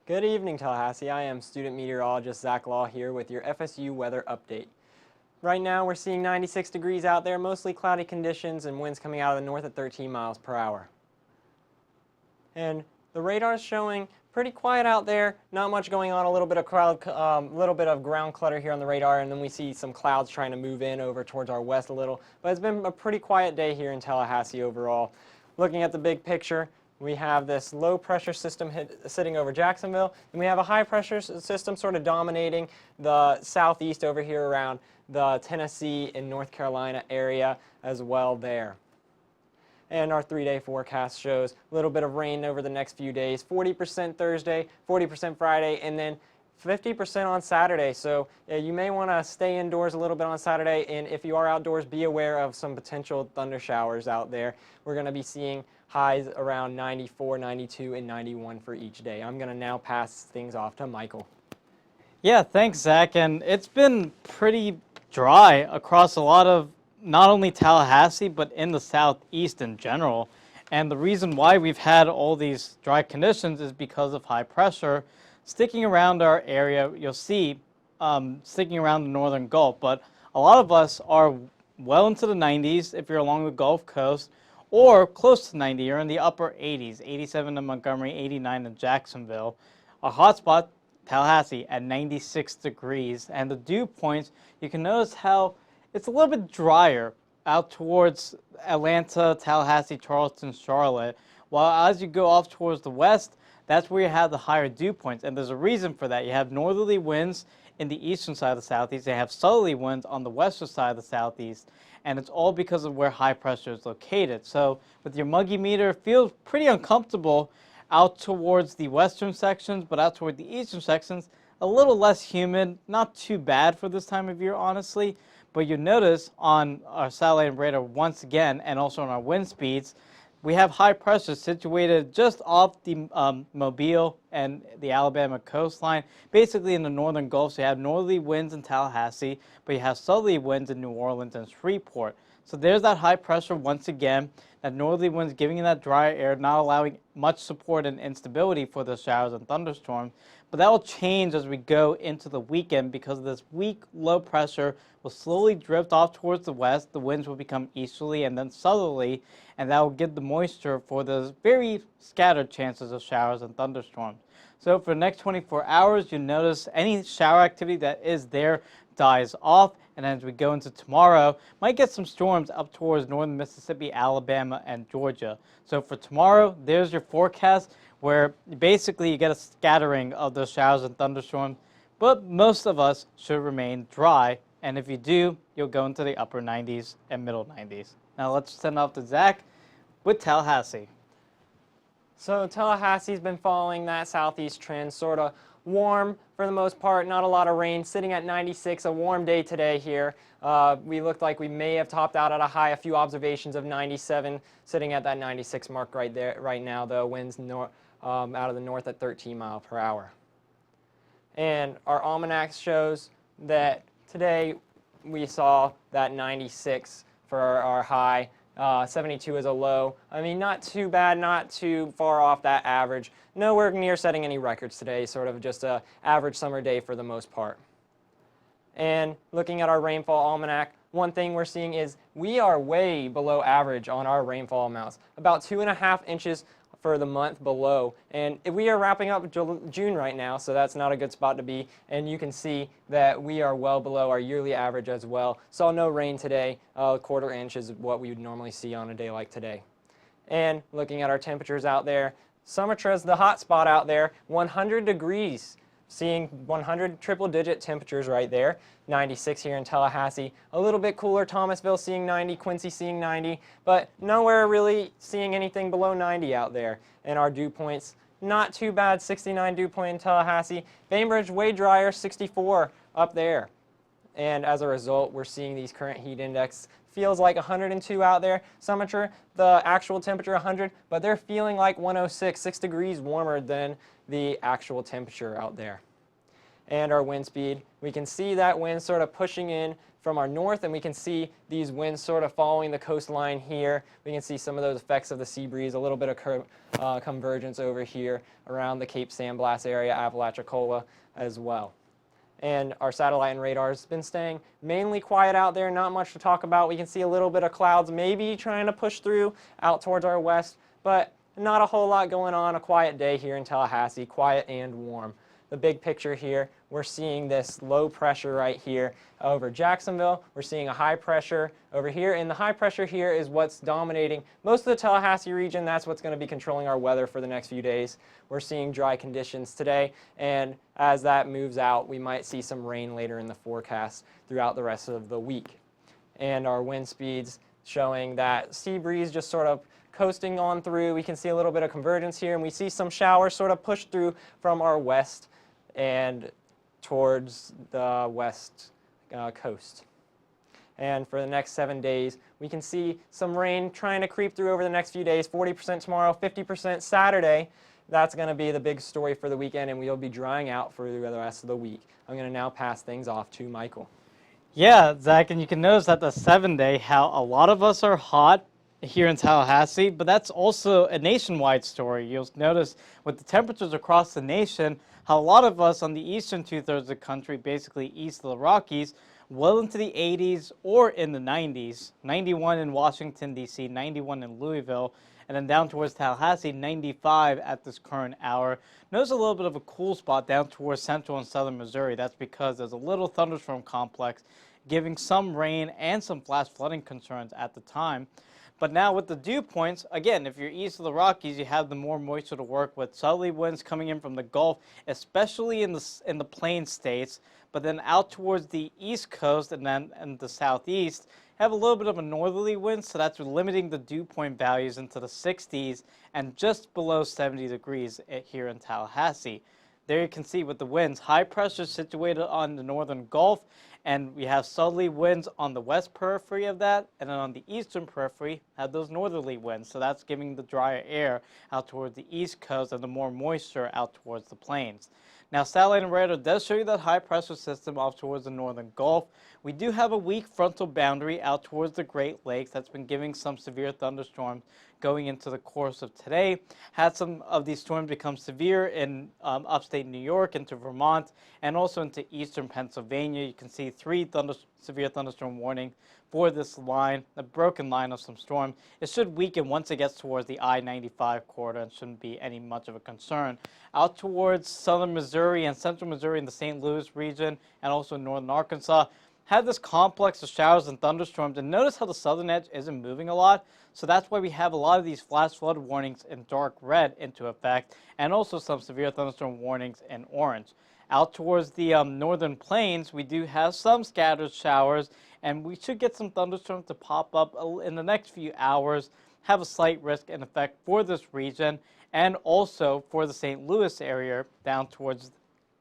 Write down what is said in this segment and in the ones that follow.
Good evening, Tallahassee. I am student meteorologist Zach Law here with your FSU weather update. Right now we're seeing 96 degrees out there, mostly cloudy conditions and winds coming out of the north at 13 miles per hour. And the radar is showing pretty quiet out there, not much going on, a little bit of ground clutter here on the radar, and then we see some clouds trying to move in over towards our west a little. But it's been a pretty quiet day here in Tallahassee overall. Looking at the big picture, we have this low pressure system sitting over Jacksonville, and we have a high pressure system sort of dominating the southeast over here around the Tennessee and North Carolina area as well there. And our 3-day forecast shows a little bit of rain over the next few days, 40% Thursday, 40% Friday, and then 50% on Saturday. So you may want to stay indoors a little bit on Saturday, and if you are outdoors, be aware of some potential thunder showers out there. We're going to be seeing highs around 94, 92, and 91 for each day. I'm going to now pass things off to Michael. Yeah, thanks, Zach. And it's been pretty dry across a lot of not only Tallahassee, but in the southeast in general. And the reason why we've had all these dry conditions is because of high pressure sticking around our area. You'll see sticking around the northern Gulf, but a lot of us are well into the 90s if you're along the Gulf Coast, or close to 90. You're in the upper 80s, 87 in Montgomery, 89 in Jacksonville. A hotspot, Tallahassee, at 96 degrees. And the dew points, you can notice how it's a little bit drier out towards Atlanta, Tallahassee, Charleston, Charlotte. While as you go off towards the west, that's where you have the higher dew points. And there's a reason for that. You have northerly winds in the eastern side of the southeast. They have southerly winds on the western side of the southeast. And it's all because of where high pressure is located. So with your muggy meter, it feels pretty uncomfortable out towards the western sections, but out toward the eastern sections, a little less humid. Not too bad for this time of year, honestly. But you notice on our satellite and radar once again, and also on our wind speeds, we have high pressure situated just off the Mobile and the Alabama coastline, basically in the northern Gulf. So you have northerly winds in Tallahassee, but you have southerly winds in New Orleans and Shreveport. So there's that high pressure once again, that northerly winds giving you that dry air, not allowing much support and instability for the showers and thunderstorms. But that will change as we go into the weekend because this weak low pressure will slowly drift off towards the west. The winds will become easterly and then southerly, and that will give the moisture for those very scattered chances of showers and thunderstorms. So for the next 24 hours, you'll notice any shower activity that is there dies off. And as we go into tomorrow, might get some storms up towards northern Mississippi, Alabama, and Georgia. So for tomorrow, there's your forecast, where basically you get a scattering of those showers and thunderstorms, but most of us should remain dry. And if you do, you'll go into the upper 90s and middle 90s. Now let's send off to Zach with Tallahassee. So Tallahassee's been following that southeast trend, sort of warm for the most part, not a lot of rain, sitting at 96, a warm day today here. We looked like we may have topped out at a high, a few observations of 97, sitting at that 96 mark right there, right now, though, winds out of the north at 13 miles per hour. And our almanac shows that today we saw that 96 for our high, 72 is a low. I mean, not too bad, not too far off that average. Nowhere near setting any records today, sort of just an average summer day for the most part. And looking at our rainfall almanac, one thing we're seeing is we are way below average on our rainfall amounts, about 2.5 inches for the month below. And we are wrapping up June right now, so that's not a good spot to be. And you can see that we are well below our yearly average as well. Saw no rain today. A quarter inch is what we would normally see on a day like today. And looking at our temperatures out there, Sumatra's the hot spot out there, 100 degrees. Seeing 100 triple-digit temperatures right there, 96 here in Tallahassee. A little bit cooler, Thomasville seeing 90, Quincy seeing 90, but nowhere really seeing anything below 90 out there. And our dew points, not too bad, 69 dew point in Tallahassee. Bainbridge, way drier, 64 up there. And as a result, we're seeing these current heat index feels like 102 out there. Sumatra, the actual temperature 100, but they're feeling like 106, 6 degrees warmer than the actual temperature out there. and our wind speed. We can see that wind sort of pushing in from our north, and we can see these winds sort of following the coastline here. We can see some of those effects of the sea breeze, a little bit of convergence over here around the Cape San Blas area, Apalachicola as well. And our satellite and radar has been staying mainly quiet out there, not much to talk about. We can see a little bit of clouds maybe trying to push through out towards our west, but not a whole lot going on. A quiet day here in Tallahassee, quiet and warm. The big picture here, we're seeing this low pressure right here over Jacksonville. We're seeing a high pressure over here, and the high pressure here is what's dominating most of the Tallahassee region. That's what's going to be controlling our weather for the next few days. We're seeing dry conditions today, and as that moves out, we might see some rain later in the forecast throughout the rest of the week. And our wind speeds showing that sea breeze just sort of coasting on through. We can see a little bit of convergence here, and we see some showers sort of push through from our west and towards the west coast. And for the next 7 days, we can see some rain trying to creep through over the next few days, 40% tomorrow, 50% Saturday. That's going to be the big story for the weekend, and we'll be drying out for the rest of the week. I'm going to now pass things off to Michael. Yeah, Zach, and you can notice at the 7-day how a lot of us are hot here in Tallahassee, but that's also a nationwide story. You'll notice with the temperatures across the nation, how a lot of us on the eastern two-thirds of the country, basically east of the Rockies, well into the 80s or in the 90s. 91 in Washington, D.C., 91 in Louisville, and then down towards Tallahassee, 95 at this current hour. Notice a little bit of a cool spot down towards central and southern Missouri. That's because there's a little thunderstorm complex giving some rain and some flash flooding concerns at the time. But now with the dew points, again, if you're east of the Rockies, you have the more moisture to work with. Southerly winds coming in from the Gulf, especially in the plain states. But then out towards the east coast and then in the southeast, have a little bit of a northerly wind, so that's limiting the dew point values into the 60s and just below 70 degrees here in Tallahassee. There you can see with the winds, high pressure situated on the northern Gulf, and we have southerly winds on the west periphery of that, and then on the eastern periphery, have those northerly winds. So that's giving the drier air out towards the east coast and the more moisture out towards the plains. Now, satellite and radar does show you that high pressure system off towards the northern Gulf. We do have a weak frontal boundary out towards the Great Lakes that's been giving some severe thunderstorms going into the course of today. Had some of these storms become severe in upstate New York, into Vermont, and also into eastern Pennsylvania. You can see 3 severe thunderstorm warning for this line, a broken line of some storm. It should weaken once it gets towards the I-95 corridor and shouldn't be any much of a concern. Out towards southern Missouri and central Missouri in the St. Louis region and also northern Arkansas, had this complex of showers and thunderstorms, and notice how the southern edge isn't moving a lot. So that's why we have a lot of these flash flood warnings in dark red into effect, and also some severe thunderstorm warnings in orange. Out towards the northern plains, we do have some scattered showers, and we should get some thunderstorms to pop up in the next few hours, have a slight risk in effect for this region, and also for the St. Louis area down towards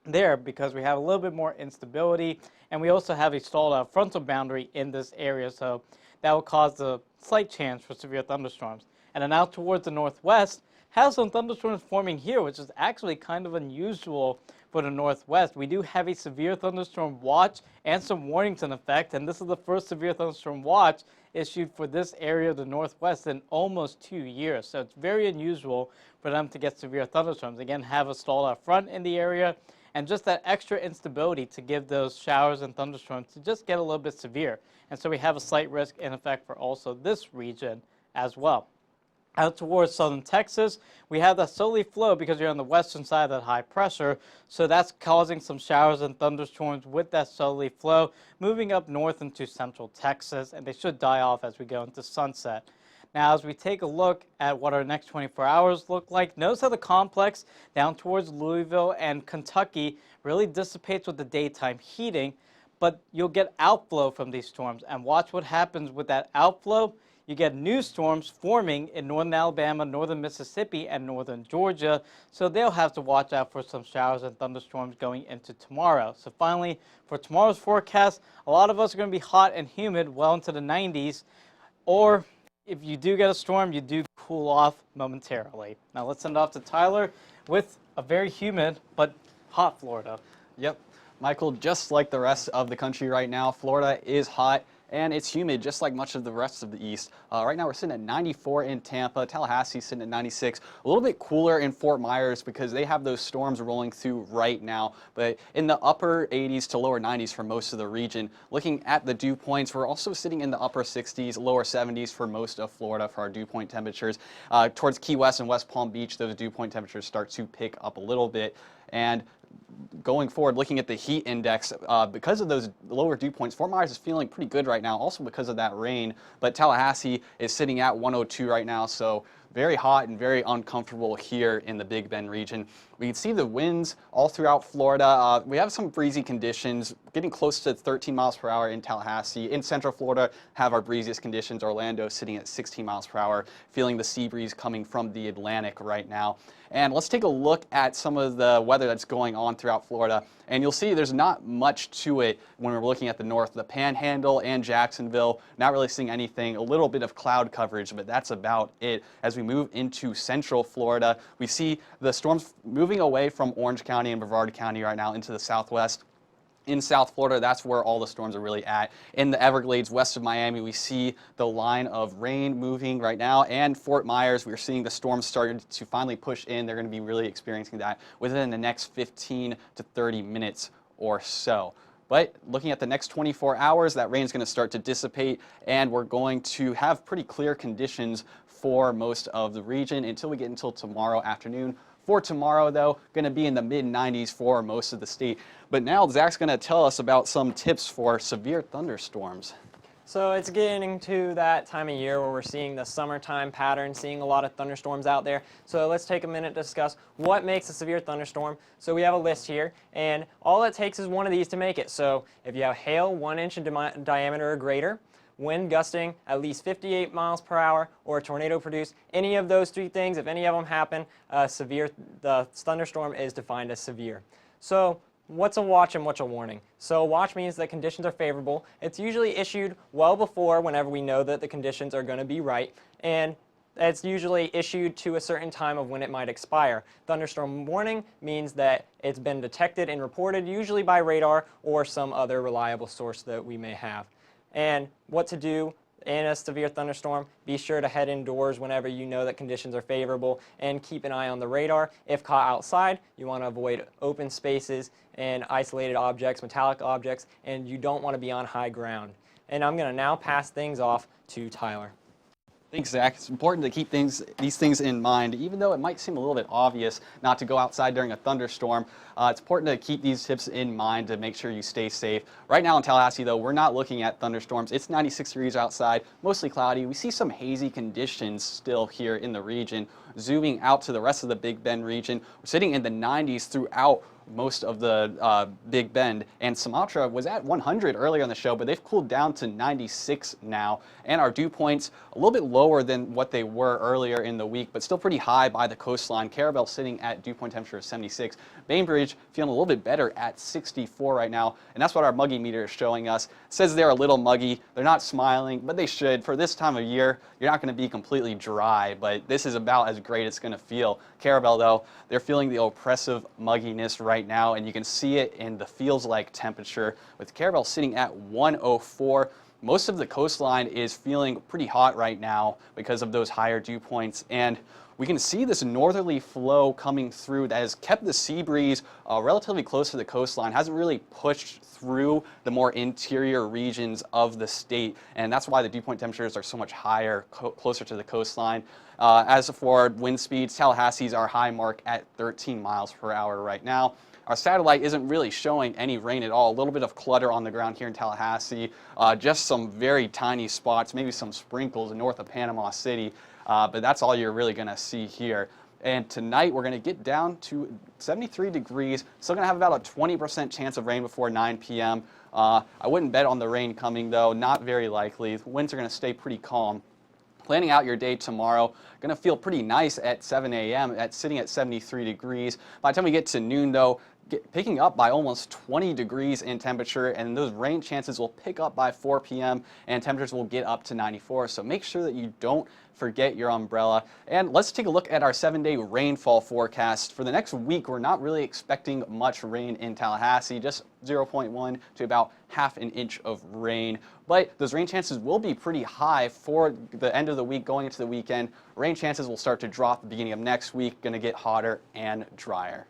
there, because we have a little bit more instability, and we also have a stalled out frontal boundary in this area, so that will cause a slight chance for severe thunderstorms. And then out towards the northwest, have some thunderstorms forming here, which is actually kind of unusual for the northwest. We do have a severe thunderstorm watch and some warnings in effect, and this is the first severe thunderstorm watch issued for this area of the northwest in almost 2 years. So it's very unusual for them to get severe thunderstorms. Again, have a stalled out front in the area, and just that extra instability to give those showers and thunderstorms to just get a little bit severe. And so we have a slight risk in effect for also this region as well. Out towards southern Texas, we have that southerly flow because you're on the western side of that high pressure, so that's causing some showers and thunderstorms with that southerly flow moving up north into central Texas, and they should die off as we go into sunset. Now, as we take a look at what our next 24 hours look like, notice how the complex down towards Louisville and Kentucky really dissipates with the daytime heating, but you'll get outflow from these storms. And watch what happens with that outflow. You get new storms forming in northern Alabama, northern Mississippi, and northern Georgia, so they'll have to watch out for some showers and thunderstorms going into tomorrow. So finally, for tomorrow's forecast, a lot of us are going to be hot and humid well into the 90s, or if you do get a storm, you do cool off momentarily. Now let's send off to Tyler with a very humid but hot Florida. Yep. Michael, just like the rest of the country right now, Florida is hot and it's humid just like much of the rest of the East. Right now we're sitting at 94 in Tampa, Tallahassee sitting at 96. A little bit cooler in Fort Myers because they have those storms rolling through right now, but in the upper 80s to lower 90s for most of the region. Looking at the dew points, we're also sitting in the upper 60s, lower 70s for most of Florida for our dew point temperatures. Towards Key West and West Palm Beach, those dew point temperatures start to pick up a little bit. And going forward, looking at the heat index, because of those lower dew points, Fort Myers is feeling pretty good right now, also because of that rain. But Tallahassee is sitting at 102 right now, so very hot and very uncomfortable here in the Big Bend region. We can see the winds all throughout Florida. We have some breezy conditions, getting close to 13 miles per hour in Tallahassee. In Central Florida, have our breeziest conditions. Orlando sitting at 16 miles per hour, feeling the sea breeze coming from the Atlantic right now. And let's take a look at some of the weather that's going on throughout Florida. And you'll see there's not much to it when we're looking at the north. The Panhandle and Jacksonville, not really seeing anything. A little bit of cloud coverage, but that's about it. As we move into Central Florida, we see the storms moving away from Orange County and Brevard County right now into the southwest. In South Florida, that's where all the storms are really at. In the Everglades, west of Miami, we see the line of rain moving right now. And Fort Myers, we're seeing the storms starting to finally push in. They're going to be really experiencing that within the next 15 to 30 minutes or so. But looking at the next 24 hours, that rain is going to start to dissipate, and we're going to have pretty clear conditions for most of the region until we get until tomorrow afternoon. For tomorrow, though, going to be in the mid-90s for most of the state. But now Zach's going to tell us about some tips for severe thunderstorms. So it's getting to that time of year where we're seeing the summertime pattern, seeing a lot of thunderstorms out there. So let's take a minute to discuss what makes a severe thunderstorm. So we have a list here, and all it takes is one of these to make it. So if you have hail 1 inch in diameter or greater, wind gusting at least 58 miles per hour, or a tornado produce, any of those three things, if any of them happen, the thunderstorm is defined as severe. So what's a watch and what's a warning? So a watch means that conditions are favorable. It's usually issued well before, whenever we know that the conditions are going to be right, and it's usually issued to a certain time of when it might expire. Thunderstorm warning means that it's been detected and reported, usually by radar or some other reliable source that we may have. And what to do in a severe thunderstorm: be sure to head indoors whenever you know that conditions are favorable, and keep an eye on the radar. If caught outside, you want to avoid open spaces and isolated objects, metallic objects, and you don't want to be on high ground. And I'm going to now pass things off to Tyler. Thanks, Zach. It's important to keep these things in mind, even though it might seem a little bit obvious not to go outside during a thunderstorm. It's important to keep these tips in mind to make sure you stay safe. Right now in Tallahassee, though, we're not looking at thunderstorms. It's 96 degrees outside, mostly cloudy. We see some hazy conditions still here in the region. Zooming out to the rest of the Big Bend region, we're sitting in the 90s throughout most of the Big Bend, and Sumatra was at 100 earlier in the show, but they've cooled down to 96 now, and our dew points a little bit lower than what they were earlier in the week, but still pretty high by the coastline. Carabel sitting at dew point temperature of 76. Bainbridge feeling a little bit better at 64 right now, and that's what our muggy meter is showing us. It says they're a little muggy. They're not smiling, but they should. For this time of year, you're not going to be completely dry, but this is about as great as it's going to feel. Carabel, though, they're feeling the oppressive mugginess right now, and you can see it in the feels like temperature, with Carabel sitting at 104. Most of the coastline is feeling pretty hot right now because of those higher dew points, and we can see this northerly flow coming through that has kept the sea breeze relatively close to the coastline, hasn't really pushed through the more interior regions of the state, and that's why the dew point temperatures are so much higher, closer to the coastline. As for wind speeds, Tallahassee's our high mark at 13 miles per hour right now. Our satellite isn't really showing any rain at all. A little bit of clutter on the ground here in Tallahassee, just some very tiny spots, maybe some sprinkles north of Panama City, but that's all you're really going to see here. And tonight we're going to get down to 73 degrees. Still going to have about a 20% chance of rain before 9 p.m. I wouldn't bet on the rain coming, though. Not very likely. The winds are going to stay pretty calm. Planning out your day tomorrow, going to feel pretty nice at 7 a.m. sitting at 73 degrees. By the time we get to noon, though, picking up by almost 20 degrees in temperature, and those rain chances will pick up by 4 p.m. and temperatures will get up to 94. So make sure that you don't forget your umbrella. And let's take a look at our 7-day rainfall forecast. For the next week, we're not really expecting much rain in Tallahassee, just 0.1 to about half an inch of rain. But those rain chances will be pretty high for the end of the week going into the weekend. Rain chances will start to drop at the beginning of next week, going to get hotter and drier.